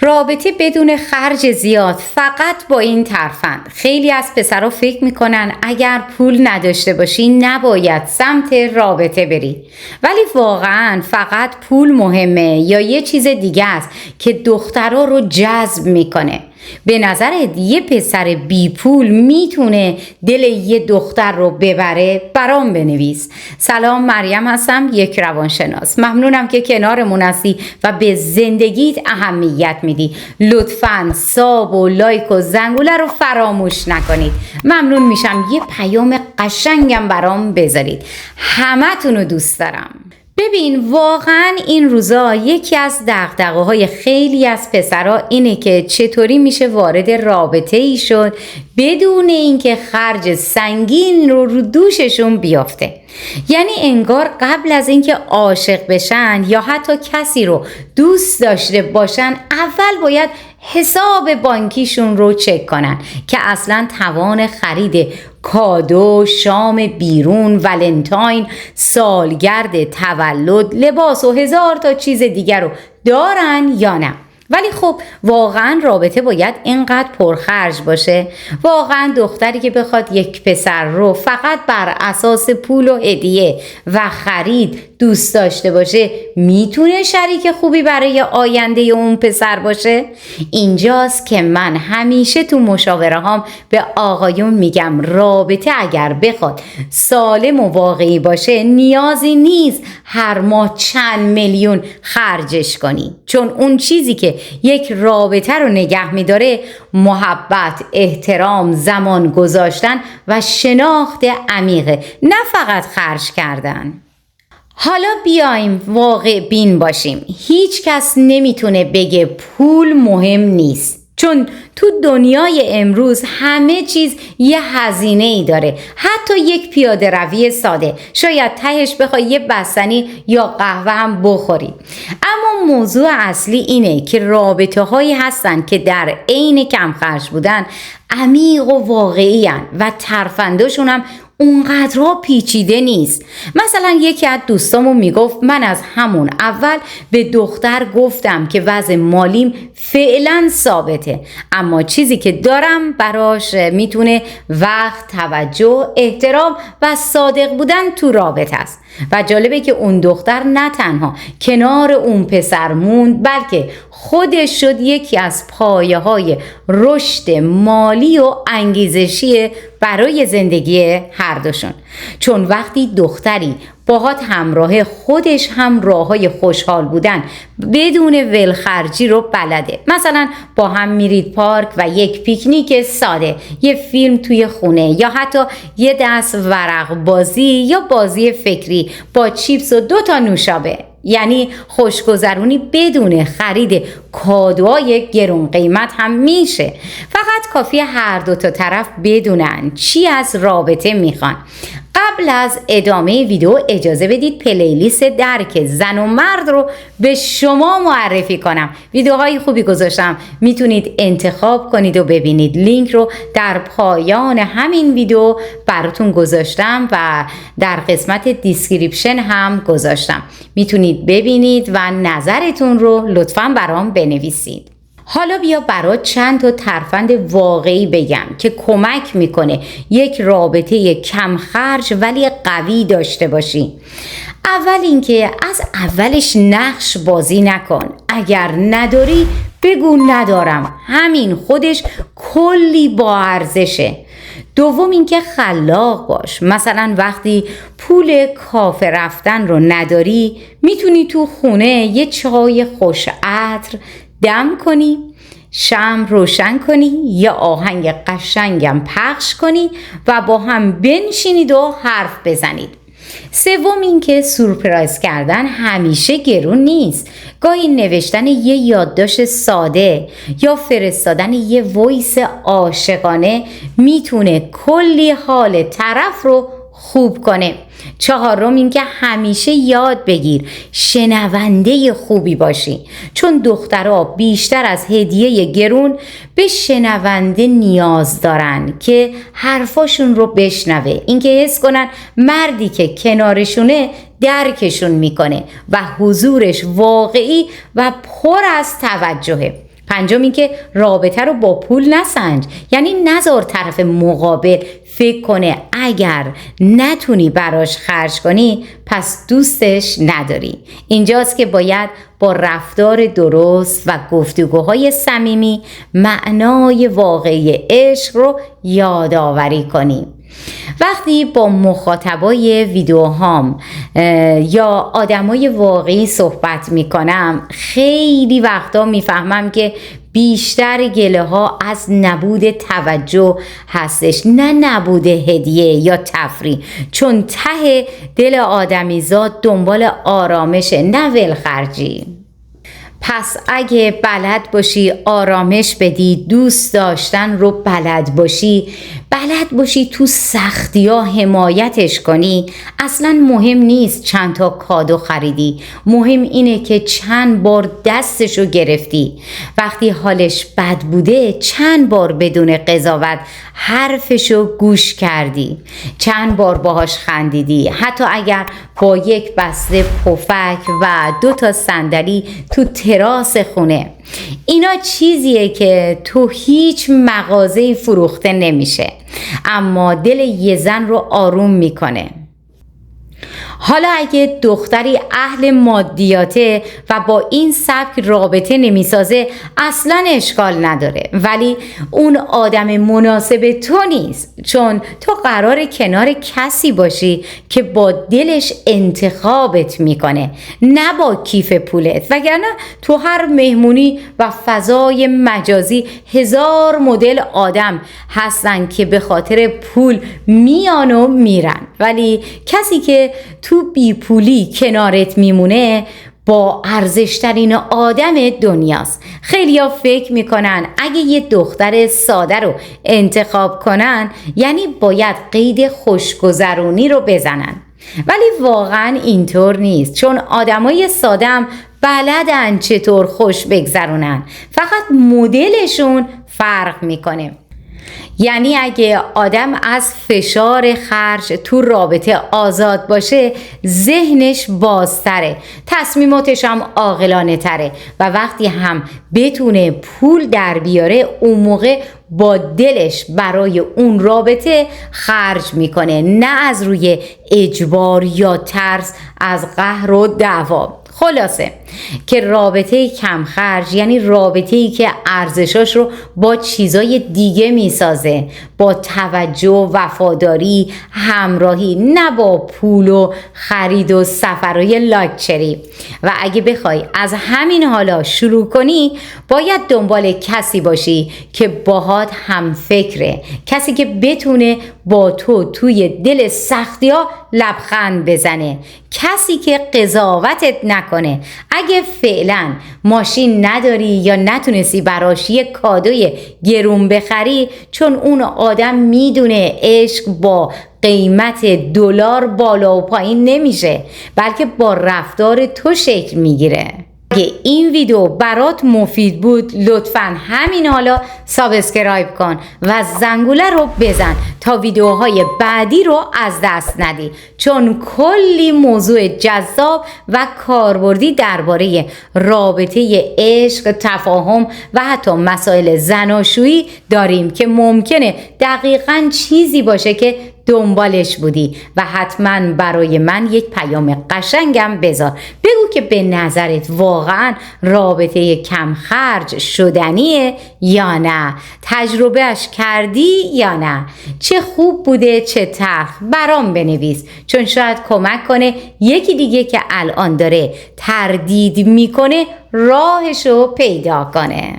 رابطه بدون خرج زیاد فقط با این ترفند. خیلی از پسرها فکر میکنن اگر پول نداشته باشی نباید سمت رابطه بری، ولی واقعا فقط پول مهمه یا یه چیز دیگه است که دخترها رو جذب میکنه؟ به نظرت یه پسر بی پول میتونه دل یه دختر رو ببره؟ برام بنویس. سلام، مریم هستم، یک روانشناس. ممنونم که کنارمون هستی و به زندگیت اهمیت میدی. لطفاً ساب و لایک و زنگوله رو فراموش نکنید. ممنون میشم یه پیام قشنگم برام بذارید. همتون رو دوست دارم. ببین، واقعا این روزا یکی از دغدغه‌های خیلی از پسرها اینه که چطوری میشه وارد رابطه ای شد بدون اینکه خرج سنگین رو دوششون بیافته. یعنی انگار قبل از اینکه عاشق بشن یا حتی کسی رو دوست داشته باشن اول باید حساب بانکیشون رو چک کنن که اصلا توان خرید کادو، شام بیرون، ولنتاین، سالگرد تولد، لباس و هزار تا چیز دیگر رو دارن یا نه. ولی خب واقعا رابطه باید اینقدر پرخرج باشه؟ واقعا دختری که بخواد یک پسر رو فقط بر اساس پول و هدیه و خرید دوست داشته باشه میتونه شریک خوبی برای آینده اون پسر باشه؟ اینجاست که من همیشه تو مشاوره هام به آقایون میگم رابطه اگر بخواد سالم و واقعی باشه نیازی نیست هر ماه چند میلیون خرجش کنی، چون اون چیزی که یک رابطه رو نگه میداره محبت، احترام، زمان گذاشتن و شناخت عمیقه، نه فقط خرج کردن. حالا بیایم واقع بین باشیم. هیچ کس نمیتونه بگه پول مهم نیست، چون تو دنیای امروز همه چیز یه هزینه ای داره. حتی یک پیاده روی ساده شاید تهش بخوای یه بستنی یا قهوه هم بخوری. اما موضوع اصلی اینه که رابطه هایی هستن که در عین کم خرج بودن عمیق و واقعی هن و ترفندشون هم اونقدرها پیچیده نیست. مثلا یکی از دوستامون میگفت من از همون اول به دختر گفتم که وضع مالیم فعلا ثابته، اما چیزی که دارم براش میتونه وقت، توجه، احترام و صادق بودن تو رابطه است. و جالبه که اون دختر نه تنها کنار اون پسر موند، بلکه خودش شد یکی از پایه‌های رشد مالی و انگیزشی برای زندگی هر دوشون. چون وقتی دختری باهات همراه، خودش هم راههای خوشحال بودن بدون ولخرجی رو بلده. مثلا با هم میرید پارک و یک پیکنیک ساده، یه فیلم توی خونه، یا حتی یه دست ورق بازی یا بازی فکری با چیپس و 2 تا نوشابه. یعنی خوشگذرونی بدون خرید کادوهای گرون قیمت هم میشه. فقط کافیه هر 2 تا طرف بدونن چی از رابطه میخوان. قبل از ادامه ویدیو اجازه بدید پلیلیست درک زن و مرد رو به شما معرفی کنم. ویدیوهای خوبی گذاشتم، میتونید انتخاب کنید و ببینید. لینک رو در پایان همین ویدیو براتون گذاشتم و در قسمت دیسکریپشن هم گذاشتم، میتونید ببینید و نظرتون رو لطفاً برام بنویسید. حالا بیا برات چند تا ترفند واقعی بگم که کمک میکنه یک رابطه کم خرج ولی قوی داشته باشی. اول اینکه از اولش نقش بازی نکن. اگر نداری بگو ندارم، همین خودش کلی با ارزشه. دوم اینکه خلاق باش. مثلا وقتی پول کافه رفتن رو نداری میتونی تو خونه یه چای خوش عطر دم کنی، شمع روشن کنی، یا آهنگ قشنگم پخش کنی و با هم بنشینید و حرف بزنید. سوم اینکه سورپرایز کردن همیشه گرون نیست. گاهی نوشتن یه یادداشت ساده یا فرستادن یه وایس عاشقانه میتونه کلی حال طرف رو خوب کنه. چهارم اینکه همیشه یاد بگیر شنونده خوبی باشی، چون دخترها بیشتر از هدیه گرون به شنونده نیاز دارن که حرفاشون رو بشنوه. اینکه حس کنن مردی که کنارشونه درکشون میکنه و حضورش واقعی و پر از توجهه. پنجم این که رابطه رو با پول نسنج، یعنی نذار طرف مقابل فکر کنه اگر نتونی براش خرج کنی پس دوستش نداری. اینجاست که باید با رفتار درست و گفتگوهای صمیمی معنای واقعی عشق رو یادآوری کنی. وقتی با مخاطبای ویدیوهام یا آدمای واقعی صحبت میکنم خیلی وقتا میفهمم که بیشتر گله ها از نبود توجه هستش، نه نبود هدیه یا تفریح، چون ته دل آدمیزاد دنبال آرامشه نه ولخرجی. پس اگه بلد باشی آرامش بدی، دوست داشتن رو بلد باشی تو سختی ها حمایتش کنی، اصلا مهم نیست چند تا کادو خریدی، مهم اینه که چند بار دستشو گرفتی، وقتی حالش بد بوده چند بار بدون قضاوت حرفشو گوش کردی، چند بار باهاش خندیدی، حتی اگر با یک بسته پفک و 2 صندلی تو تراس خونه. اینا چیزیه که تو هیچ مغازه‌ای فروخته نمیشه، اما دل یه زن رو آروم میکنه. حالا اگه دختری اهل مادیاته و با این سبک رابطه نمیسازه اصلا اشکال نداره، ولی اون آدم مناسب تو نیست، چون تو قراره کنار کسی باشی که با دلش انتخابت میکنه نه با کیف پولت، وگرنه تو هر مهمونی و فضای مجازی 1000 مدل آدم هستن که به خاطر پول میان و میرن، ولی کسی که تو بی پولی کنارت میمونه با ارزشترین آدم دنیاست. خیلیا فکر میکنن اگه یه دختر ساده رو انتخاب کنن یعنی باید قید خوشگذرونی رو بزنن، ولی واقعا اینطور نیست، چون آدمای ساده هم بلدن چطور خوش بگذرونن، فقط مدلشون فرق میکنه. یعنی اگه آدم از فشار خرج تو رابطه آزاد باشه ذهنش بازتره، تصمیماتش هم عاقلانه تره و وقتی هم بتونه پول در بیاره اون موقع با دلش برای اون رابطه خرج میکنه، نه از روی اجبار یا ترس از قهر و دعوا. خلاصه که رابطه کم خرج یعنی رابطه‌ای که ارزشاش رو با چیزای دیگه میسازه، با توجه، وفاداری، همراهی، نه با پول و خرید و سفرهای لاکچری. و اگه بخوای از همین حالا شروع کنی باید دنبال کسی باشی که باهات هم فکره، کسی که بتونه با تو توی دل سختی ها لبخند بزنه، کسی که قضاوتت نکنه. اگه فعلا ماشین نداری یا نتونستی براش یک کادوی گرون بخری، چون اون آدم میدونه عشق با قیمت دلار بالا و پایین نمیشه، بلکه با رفتار تو شکل میگیره. اگه این ویدیو برات مفید بود لطفاً همین حالا سابسکرایب کن و زنگوله رو بزن تا ویدیوهای بعدی رو از دست ندی، چون کلی موضوع جذاب و کاربردی درباره رابطه عشق، تفاهم و حتی مسائل زناشویی داریم که ممکنه دقیقاً چیزی باشه که دنبالش بودی و حتما برای من یک پیام قشنگم بذار، بگو که به نظرت واقعا رابطه کم خرج شدنیه یا نه، تجربهش کردی یا نه، چه خوب بوده چه تلخ، برام بنویس، چون شاید کمک کنه یکی دیگه که الان داره تردید میکنه راهشو پیدا کنه.